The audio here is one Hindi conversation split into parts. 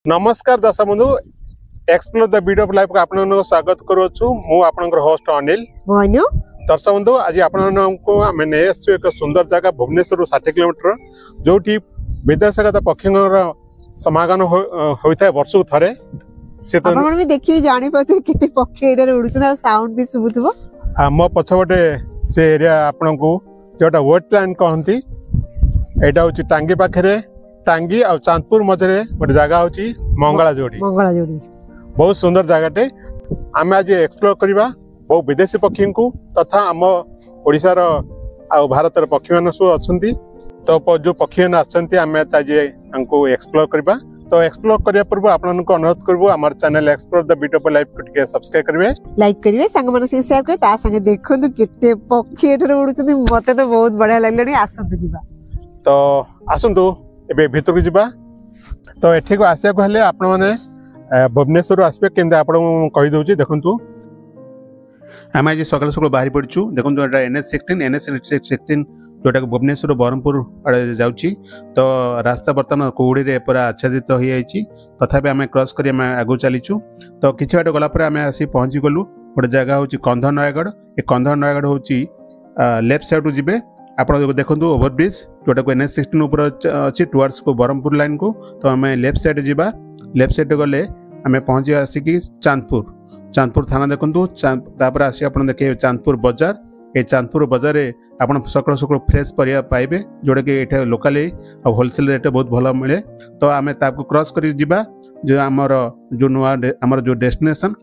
नमस्कार दर्शक बंधु explore the beat of life को आपन स्वागत करूँ मु आपनकर होस्ट अनिल दर्शक बंधु आज आपको आम नहीं एक सुंदर जगह भुवनेश्वर 60 किलोमीटर जो विदेशगत पक्षी समागम होता है वर्ष को थे भी देखिए जानी पाते केते पक्षी एडर उडुछन साउंड भी सुबुथबो मो पछबटे से एरिया आपन को जोटा वेटलैंड कहती एटा होची टांगी पाखरे टांगी और चांदपुर मझे गोटे जगह होची मंगला जोड़ी बहुत सुंदर जगहटे आम आज एक्सप्लोर करवा बहुत विदेशी पक्षी को तथा आम ओडिशार आ भारतर पक्षी मान सब अच्छा तो जो पक्षी मैंने आम आज एक्सप्लोर करवा तो एक्सप्लोर करने पूर्व आपको अनुरोध करूँ आम channel explore the beat of life को सब्सक्राइब करेंगे लाइक करेंगे सांग मान शेयर करें ता संगे देखंतु केते पक्षी एठर उडुछन मते तो बहुत बढ़िया लागले आसंतु जिबा तो आसंतु एबे भीतर को जिबा तो एठी को आसिया को हले आपण माने भुवनेश्वर आसबे केमते आपण कहि दोची देखंतु हम आज सकाल सकाल बाहरी पड़छु देखंतु एटा NH16 जोटा भुवनेश्वर बरहमपुर आड़े जाउची तो रास्ता बर्तमान कुहुड़ी रे पूरा आच्छादित हो जाइए तथापि आम क्रॉस कर आगु चलीचु तो किछि बाट गला पर आम आसी पहुँची गलु गोटे जगह होची कंध नयागढ़ ए कंध नयागढ़ होची लेफ्ट साइड रु जिबे आप देखो ओवरब्रिज जोटा को NH16 ऊपर अच्छी टुवर्ड्स को बरहमपुर लाइन को तो आम लेफ्ट साइड जावा लेफ्ट साइड गले आम पहुँचे आसिकी चांदपुर थाना देखूँ तापर आसी आप देखिए चांदपुर बजार ये चांदपुर बजार में आप सकाल सकाल फ्रेश परिया पाइबे जोटा कि ये लोकाली और होलसेल रेट बहुत भल मिले तो आम ताको क्रॉस कर जिबा जो आमर जो नुआ आमर जो डेस्टिनेशन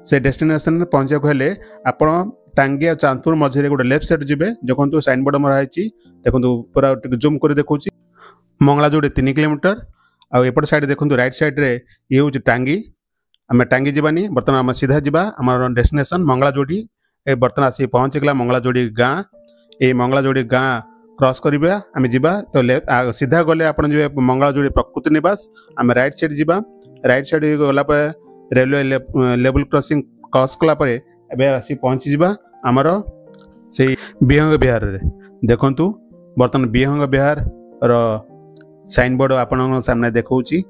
से डेस्टिनेशन पहुँचा हेले आपण टांगी और चांदपुर मझे गोटे लेफ्ट साइड जी देखो साइन बोर्ड मराई देखो पूरा जूम कर देखा मंगला जोड़ी 3 किलोमीटर आउट साइड देखो राइट साइड रे ये हूँ टांगी आम टांगी जावानी बर्तमान आम सीधा जावा आम डेस्टिनेशन मंगला जोड़ी बर्तमान आसी पहुँची गला मंगला जोड़ी गाँ ये मंगला जोड़ी गाँ क्रॉस करवा आम जा तो सीधा गले आप मंगला जोड़ी प्रकृति निवास आम right side Java right side गला रेलवे लेवल क्रॉसिंग क्रॉस कलापर एबे आसी पहुँची जावा आमर से विहंग विहार रे देखंतु बर्तमान विहंग विहार रो साइन बोर्ड आपन सामने देखौची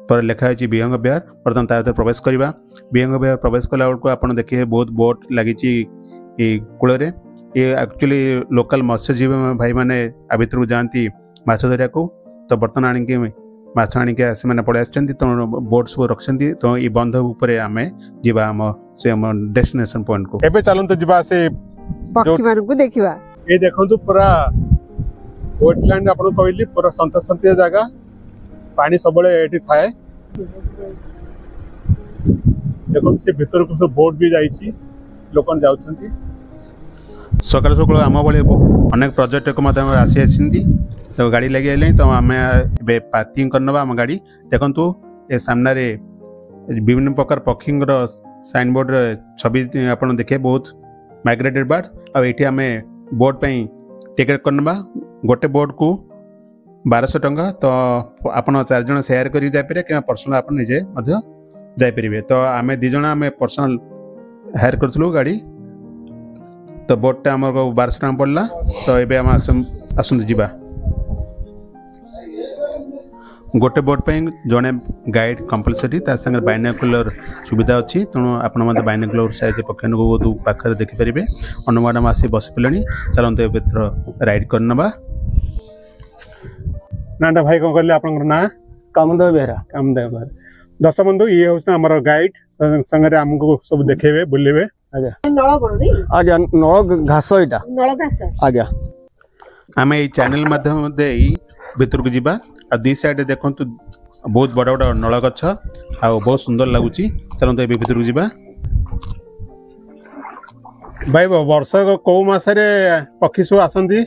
पर लिखा है विहंग विहार बर्तमान ता प्रवेश करवा विहंग विहार प्रवेश कला को आपन देखिए बहुत बोट लगी कूल रे ये एक्चुअली लोकल मत्स्यजीवी भाई माने आ भितर को जाती माछ धरिया को तो बर्तमान आनिके माछ आनिके से माने पड़े आछंती तो बोट सब रखछंती तो ई बंध ऊपर आमे जीवा हम से हम डेस्टिनेशन पॉइंट को एबे चलन तो जीवा से पक्षी मान को देखिबा ए देखंतु पूरा वेटलैंड आपन कहली पूरा संत जगह पानी सबले एठी थाए देखो से भीतर को सब बोट भी जाईची लोकन जाउछंती सकाल सकाल आम भाई अनेक पर्यटक आसी आसी तो गाड़ी लगे आए तो आम पार्किंग करनबा आम गाड़ी देखंतु ए सामने रे विभिन्न प्रकार पक्षी साइन बोर्ड छवि आप देखे बहुत माइग्रेटेड बर्ड और ये आम बोट पे टिकेट करनबा गोटे बोट को 1200 टंका तो आपन 4 जन शेयर कर जापर कि पर्सनल आप निजे जापर तो आम 2 जन आम पर्सनल हायर करूँ गाड़ी तो बोट आम 1200 टंका पड़ला तो ये आम आसतु जीवा गोटे बोट पे जड़े गाइड कंपलसरी संगे बाइनोकुलर सुविधा अच्छी तेणु आप बाइनोकुलर साइज पक्षी को बहुत पाखे देखिपारे अनु मैडम आसी बस पड़े चलते राइड करनबा नाटा भाई कौन कहले आप ना कामदेव बेहरा दर्शक बंधु ये हूँ आम गाइड संगे आमको सब देखेबे बुलेबे आज्ञा नल घास आज्ञा आम ये चैनल माध्यम भीतर को जीवा आ दी साइड देखो बहुत बड़ा बड़ा नल गछ आ बहुत सुंदर लगुच चलते ये भीतर को जीवा भाई वर्ष कौ मसरे पक्षी सब आसंती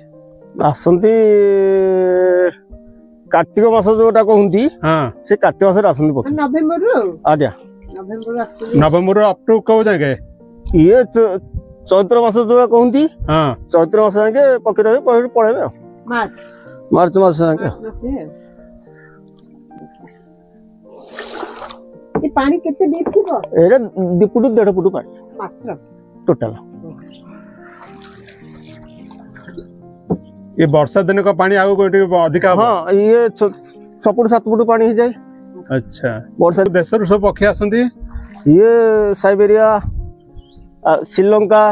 कार्तिक मास जोटा कहती हाँ से कार्तिक मास आसंती पक्षी आज्ञा नवेम्बर अप टू कौ जाए ये चैत्र मास जो कहती हाँ चैत्र मास जाके पक्षी रहे पड़े मार्च मास जाके ये पानी कितने डीप थी को एरे 2 फुट 1.5 फुट पानी मात्र टोटल ये वर्षा दिन का पानी आगो अधिक हाँ ये 6 फुट 7 फुट पानी हो जाए अच्छा वर्षा देश रु सब पक्षी आसंती ये साइबेरिया श्रीलंका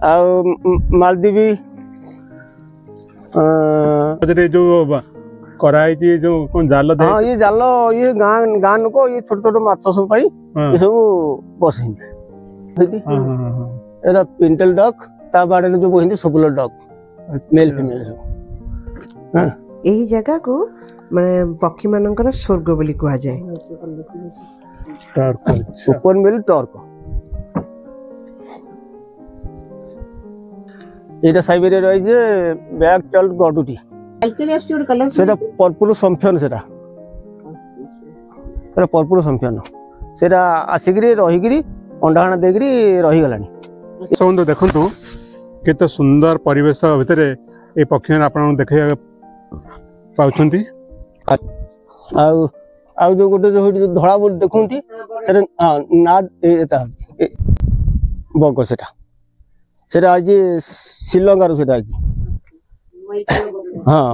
हां मालदीव जो कराई छी जो कोन जाल दे हां ये जाल ये गां लोक ये छोट छोट माछ सब पाई ये सब बसहिंदी एरा पिंटल डक ता बाडे जो बहिंदी सपुलर डक मेल फीमेल हां एही जगह को माने पक्षी मानकर स्वर्ग बोली कहा जाए टर्क सुपर मिल टर्क एटा साइबेरिया रही जे बैक टेल्ड गडुटी कल्चर स्टोर कलर सेटा पर्पल संफियन सेटा पर्पल संफियन सेटा आसिकरी रहिगिरी अंडाहाना देगिरी रही गलानी सबंधु देखंतु केते सुंदर परिवेश भितर ए पक्षी आपन देखै पाउछंती आउ आउ जो गोटे जो धड़ा बोल देखुंती सेटा ना एता बग सेटा आज श्रीलंका रो सेटा आज हाँ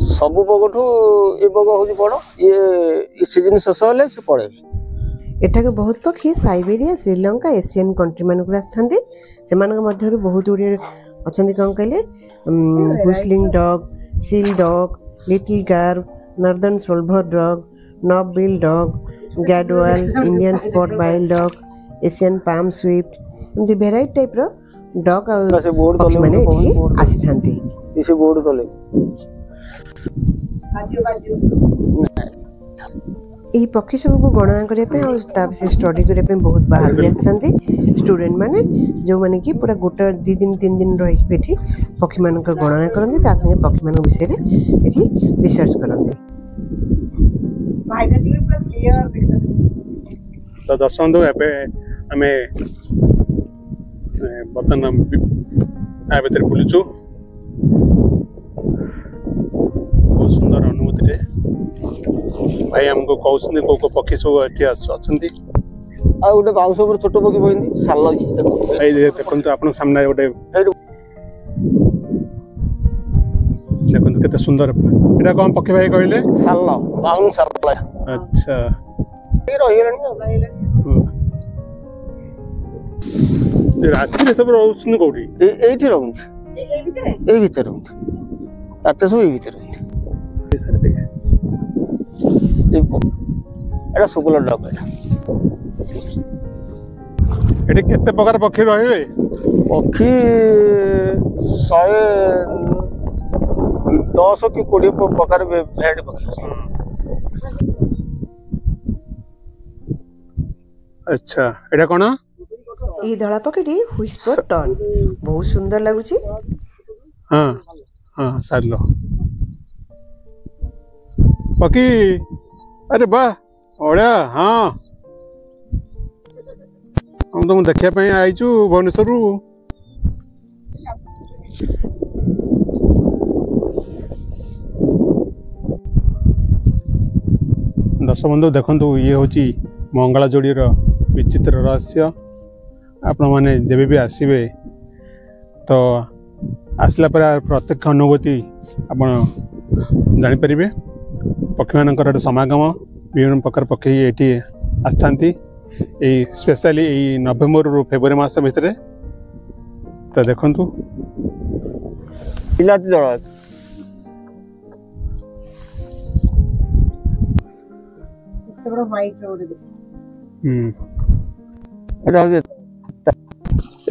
सबु बगठू ए बग होजी बड़ ये सीजन शेष होले से पड़े एठाके बहुत पक्षी साइबेरिया श्रीलंका एशियन कंट्री मान को आस्थांती से मान मध्य बहुत गुड़े अछंती कौन कहले व्हिस्लिंग डॉग सील duck little grebe northern shoveler duck knob bill duck gadwall Indian spot wild duck Asian palm swift एमती वेराइटी टाइप रो डॉग माने आसी थांती इसे बोर्ड तले एही पक्षी सब को गणना करे पे और ता से स्टडी करे पे बहुत बाहर भी आस्थांती स्टूडेंट माने जो माने की पूरा गोटा 2 दिन 3 दिन रही बेठी पक्षी मान को गणना करंती ता संगे पक्षी मान विषय रे एठी रिसर्च करंती फाइनली पूरा क्लियर दिखता तो दर्शन दो एबे हमें बर्तन आ भीतर बुलुचु बहुत सुंदर अनुभूति रे भाई हमको कहउछन को पक्षी सब एठी अछंती आ गोटे बाउंस ऊपर छोट पक्षी बहिंदी साल एई देखंतु आपन सामने गोटे देखंतु केते सुंदर एटा कोन पक्षी भाई कहले साल बाउन साल अच्छा ए रहिलानी रात रे सब रहउछन कोठी एठी रहउन ए भीतर रहउन रात सब ए भीतर रहउन सर देखे एटा सुकुलर डॉग एटे केते प्रकार पक्षी रहिबे पक्षी 110 की 20 प्रकार भेड़ पक्षी अच्छा एटा कोन ई धला पक्षी व्हिस्पर टर्न बहुत सुंदर लागुची हां हां सारलो पक्षी अरे वाह ओड़ा हाँ हम तुम देखिया पे आइचु भुवनेश्वर रु दर्शक बंधु देखंतु ये होची मंगला जोड़ी रो विचित्र रहस्य आपण माने जेबे भी आसीबे तो आसला पर प्रत्यक्ष अनुभूति आपण जानि परिबे पक्षी मानकर समागम विभिन्न प्रकार पक्षी ये आस्थांती स्पेशली नवेम्बर रु फेब्रुआरी मास भितर तो देखंतु बिलाती दल बड़ा वाइट रोड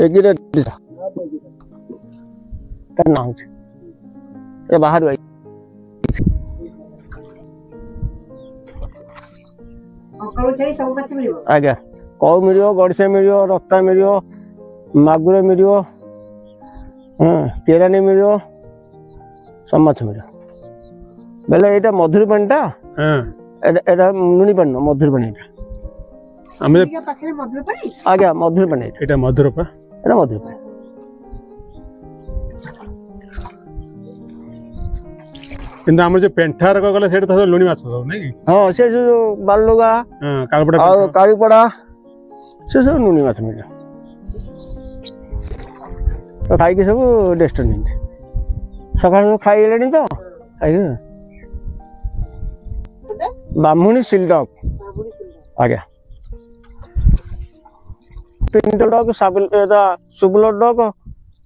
एगिरे ता नाउ ए बाहर आई आज्ञा कौ मिल गड़से मिल रक्ता मिल मागुर मिल केरानी मिल सब माछ मिल बेले एटा मधुर पानीटा एटा नुनी पानी मधुर पानी आज्ञा मधुर पानी एटा मधुर पा एटा मधुर पानी किंतु हमर जो पेंठार को गले सेट तो लुणी माछ सब नै हां से जो बालुगा हां कालपड़ा आ कालीपड़ा से सब लुणी माछ मिल तो खाई के सब डेस्टिनी सकाळ खाई लेनी तो ब्राह्मणी सिल डग आज्ञा पिंटल डग सुबुलर डग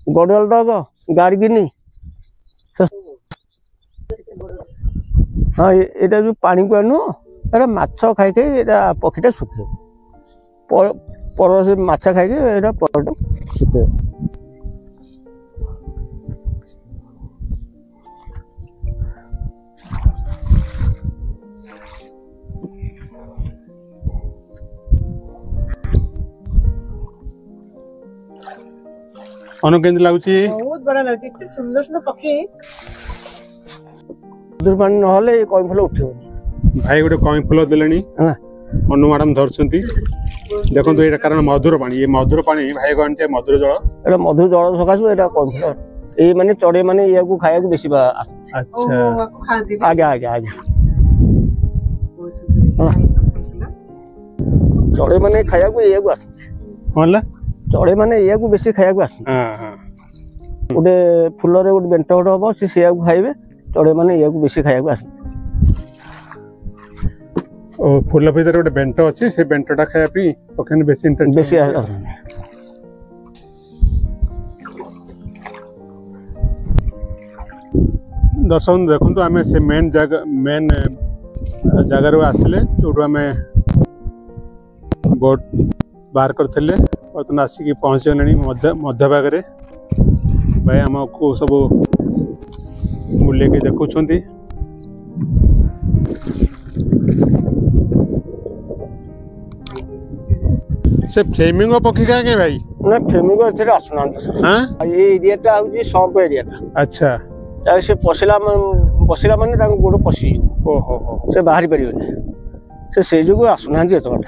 गडल डग गार्गिनी हाँ ये जो पानी को नुह एटा माछ खाई खाई पक्षीटा सुखे पर से माछ खाई पर सुखे अनु केंद्र लागुची बहुत बड़ा लगती है सुंदर सुंदर पक्षी दुर्पानी नहले कई फल उठे भाई गोटे कई फुल देलेनी अनु मैडम धरछंती देखंतु एटा कारण मधुर पानी ये मधुर पानी भाई गणते मधुर जल एटा मधुर जल सकासु एटा कई फल ए माने चढ़े माने या को खाया को बेसी अच्छा आगे आगे आगे चढ़े माने खाया को या को आस होला चढ़े माने या को बेसी खाया को आस हां हां गोटे फुल रे गोटे बेंट गोटे हम से या को खाइबे चढ़े माने या को बेसी खाया को आस ओ फुल भीतर गोटे बेंट अछि से बेंटटा खाया पी ओखन बेसी इंटरेस्ट बेसी दर्शक देखंतु आमे से मेन जगह रो आसले जोटो आमे बोट बाहर करथिले बर्तन आसिक पहुँच गले मध्य भाग रे भाई आमको सब बुले के देखुं से फ्लेमिंगो पक्षी क्या भाई ना फ्लेमिंगो एथे आसुना हां ये एरियाटा हउजी सॉम्प एरियाटा अच्छा तार से पसिला माने ताको गोड़ पसी ओ हो से बाहरी परिबने से जोगु आसुना एतबाट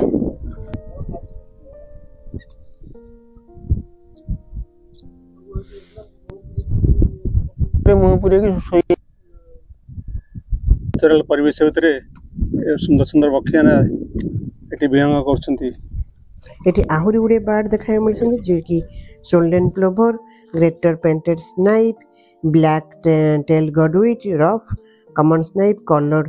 मुह पूरे नेचुरल परिवेश भितर सुंदर सुंदर पक्षी एटी विहंग करछंती एटी आहुरी गुड़े बार्ड देखा मिलछंती जे कि golden plover greater painted snipe black tail godwit ruff common snipe collared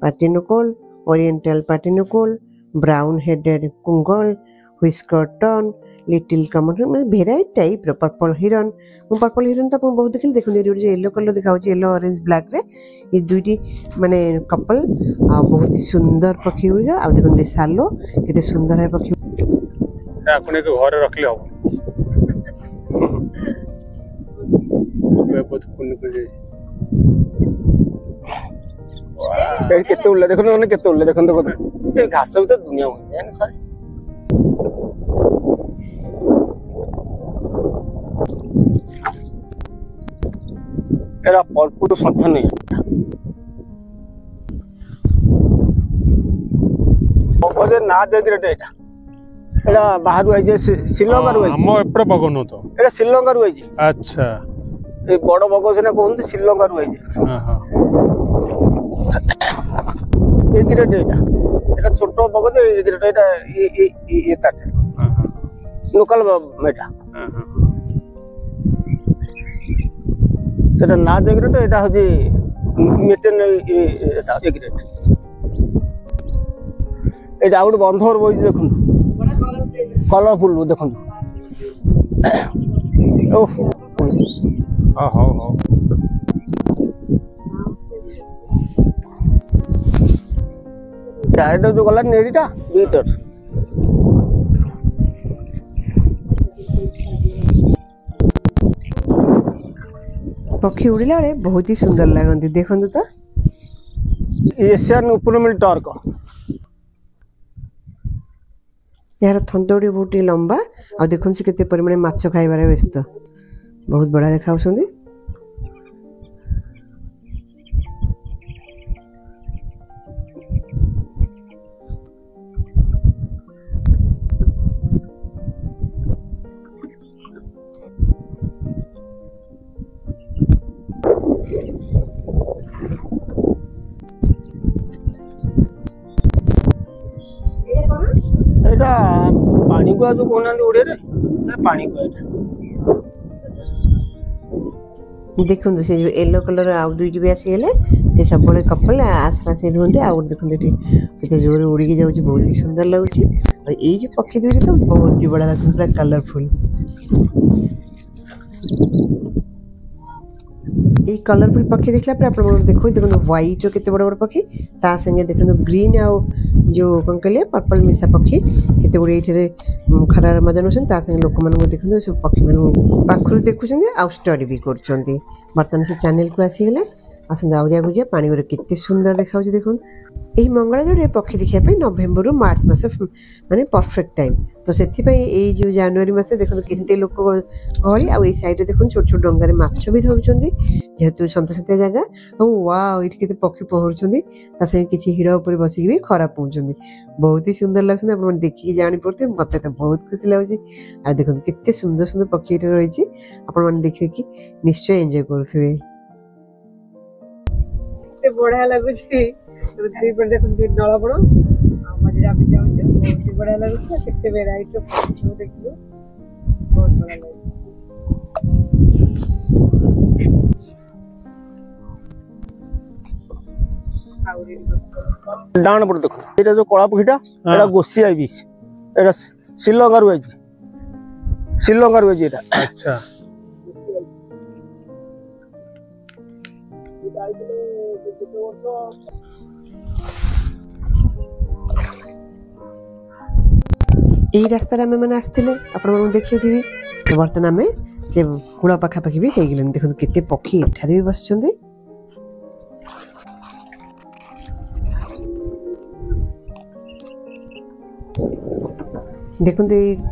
pratincole oriental pratincole brown headed gull whisker tern little common मतलब भेराइटी टाइप रो पर्पल हिरन तो बहुत देखिल देखो येलो कलर देखा येलो ऑरेंज ब्लैक रे ये दुईटी माने कपल आ बहुत ही सुंदर पक्षी हुई आ देखो सालो केते सुंदर है पक्षी आपने को घर रखले हो बहुत पुण्य कर जाए वाह केते उल्ले देखो ने केते उल्ले देखो तो ए घास भी तो दुनिया होई है ना सारे एरा पर्पुट संख्या नहीं बगजे ना देग्रेट एटा एटा बाहर आई जे श्रीलंका रो हम एपर बगनो तो एटा श्रीलंका रो आई अच्छा ए बड़ बग से ना कहते श्रीलंका रो आई हां हां ए ग्रेट एटा छोट बग जे ए ग्रेट एटा ये ताते हां हां लोकल मेटा हां हां सेटा ना देग्रेट एटा होजी मेटेन एटा एग्रेट एटा आउट बंधर बोई देखुन कलरफुल देखुन ओह हां हां हां डायरेक्ट जो गला नेडीटा भीतर पक्षी उड़िला बेले बहुत ही सुंदर लगती देखो तो एशियन उपरमिल टर्क यार थंतोड़ी बहुत लंबा आ देखो से केते परिमाण माछ खाइबारे व्यस्त बहुत बड़ा देखाउछंदी पानी को जो कहना ओडिया रे पानी को देखो से जो येलो कलर आउ दुईटी भी आसीगले से सब कपल आसपास रुहते आउ देखो ये जोर उड़ी जाऊँ बहुत ही सुंदर लगुच और ये जो पक्षी दुईटी तो बहुत ही बड़ा लगता पूरा कलरफुल ये कलरफुल पक्षी देखला पर देखो देखो व्हाइट केते बड़ बड़ पक्षी ता संगे देखो ग्रीन आउ जो कौन कहले पर्पल मिसा पक्षी केते बड़ ये खरार मजा नौन ता संगे लोक मान देखो सब पक्षी मान पाखर देखुं आउ स्टडी भी कर बर्तमान से चैनल को आसीगले आसंता आउरिया गुजिया पानी गुरे केते सुंदर देखा देखो यही मंगलाजोड़े पक्षी देखापी नवेम्बर मार्च मस माने परफेक्ट टाइम तो से जो जनवरी मस देखो केते लोक गहली आउ साइड देखो छोट छोट डंगार माछ भी धरुंच जेहेतु सतसतिया जगह वाओ ये पक्षी पहरुंच किसी हिड़ उपर बसिक भी खरा पहुँचते बहुत ही सुंदर लगते आप देखिए जापे मत तो बहुत खुशी लगुच आ देखो केते सुंदर सुंदर पक्षी ये रही आपण देखिए निश्चय एंजॉय करुवे बढ़िया लगुच नल पड़ मझे आम जाऊँ बहुत बढ़िया लगुच केते वेराइटी देखिए बहुत बढ़िया लगे डाण पड़ देखो ये जो कला पक्षीटा एटा गोसी आइबिस एटा श्रीलंका रु आइछि श्रीलंका रु आइछि एटा अच्छा यही रास्तार आम मैंने आसते आपण देखी थी तो बर्तमान आम से कूल पाखापाखि भी हो गले देखो केते पक्षी एठारे भी बस देखो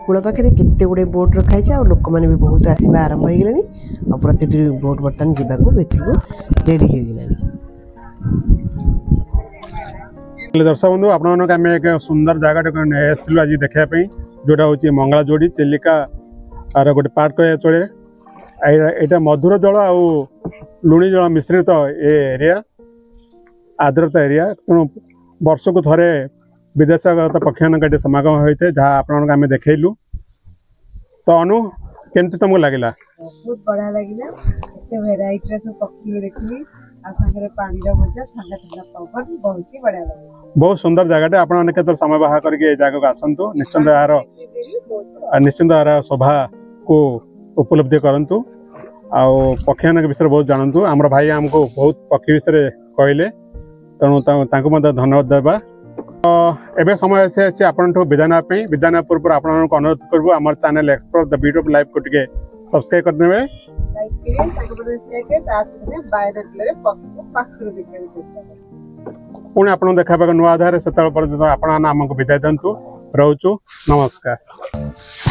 कूल पाखे केते गुड़े बोट रखाई और लोक मैंने भी बहुत आसवा आरंभ हो गले और प्रति बोट बर्तमान जावाक भीतर को रेडी हो गलानी दर्शक बंधु आम एक सुंदर जगह आज देखापी जोटा हूँ मंगलाजोड़ी चिलिका तार गोटे पार्ट कह चले यहाँ मधुर जल आ लुणी जल मिश्रित ये एरिया आर्द्रता एरिया तेणु वर्ष को थरे विदेशगत पक्षी मान समागम होते हैं जहाँ आप देखलु तो अनु केमती तुमको लगे बहुत बढ़िया लगे भेराइटी सब पक्षी देखी पानी मजा ठंडा ठंडा पवन बहुत ही बढ़िया लगे बहुत सुंदर जगह आप समय बाहर करके जगह आसतु निश्चिंत यार शोभा को उपलब्धि करूँ आउ पक्षी विषय बहुत जानतु आम भाई आमको बहुत पक्षी विषय कहले तेणु धन्यवाद देवा एवं समय से आपन विदाय पूर्व आप अनुरोध करूँ आम channel explore the beauty of life को टिके सब्सक्राइब कर देवे पुणी आप देखा नुआ आधार से पर्यटन आपण आमको विदाय दिंतु रोचु नमस्कार।